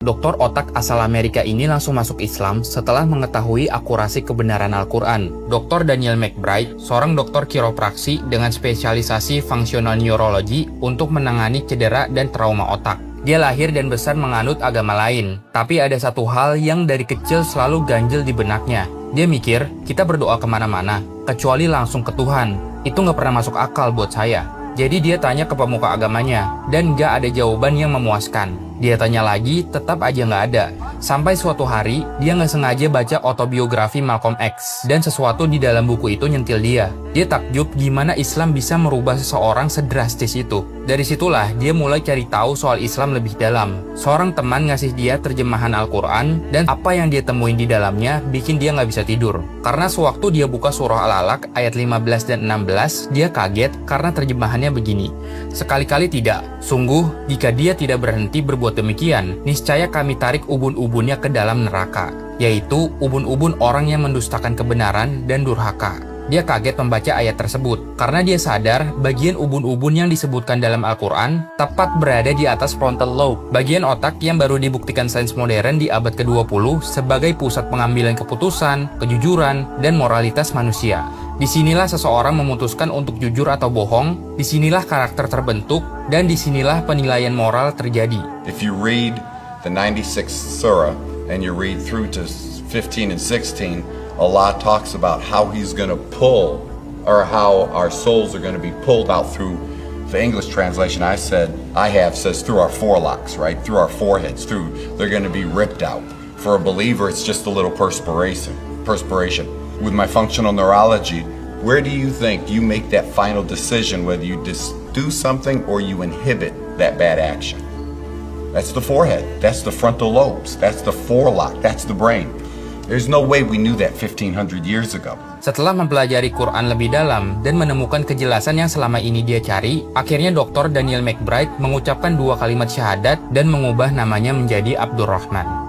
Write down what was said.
Doktor otak asal Amerika ini langsung masuk Islam setelah mengetahui akurasi kebenaran Al-Quran. Dr. Daniel McBride, seorang dokter kiropraksi dengan spesialisasi fungsional neurologi untuk menangani cedera dan trauma otak. Dia lahir dan besar menganut agama lain, tapi ada satu hal yang dari kecil selalu ganjel di benaknya. Dia mikir, kita berdoa kemana-mana, kecuali langsung ke Tuhan. Itu nggak pernah masuk akal buat saya. Jadi dia tanya ke pemuka agamanya, dan nggak ada jawaban yang memuaskan. Dia tanya lagi, tetap aja nggak ada. Sampai suatu hari, dia nggak sengaja baca autobiografi Malcolm X, dan sesuatu di dalam buku itu nyentil dia. Dia takjub gimana Islam bisa merubah seseorang sedrastis itu. Dari situlah dia mulai cari tahu soal Islam lebih dalam. Seorang teman ngasih dia terjemahan Al-Quran, dan apa yang dia temuin di dalamnya bikin dia nggak bisa tidur. Karena sewaktu dia buka surah Al-Alaq ayat 15 dan 16, dia kaget karena terjemahannya begini. Sekali-kali tidak. Sungguh, jika dia tidak berhenti berbuat demikian, niscaya kami tarik ubun-ubunnya ke dalam neraka, yaitu ubun-ubun orang yang mendustakan kebenaran dan durhaka. Dia kaget membaca ayat tersebut, karena dia sadar bagian ubun-ubun yang disebutkan dalam Al-Quran tepat berada di atas frontal lobe, bagian otak yang baru dibuktikan sains modern di abad ke-20 sebagai pusat pengambilan keputusan, kejujuran, dan moralitas manusia. Disinilah seseorang memutuskan untuk jujur atau bohong, disinilah karakter terbentuk, dan disinilah penilaian moral terjadi. If you read the 96th surah and you read through to 15 and 16, Allah talks about how He's going to pull, or how our souls are going to be pulled out through. The English translation I have says through our forelocks, right? Through our foreheads, they're going to be ripped out. For a believer, it's just a little perspiration. With my functional neurology, where do you think you make that final decision whether you just do something or you inhibit that bad action? That's the forehead. That's the frontal lobes. That's the forelock. That's the brain. There's no way we knew that 1500 years ago. Setelah mempelajari Quran lebih dalam dan menemukan kejelasan yang selama ini dia cari, akhirnya Dr. Daniel McBride mengucapkan 2 kalimat syahadat dan mengubah namanya menjadi Abdurrahman.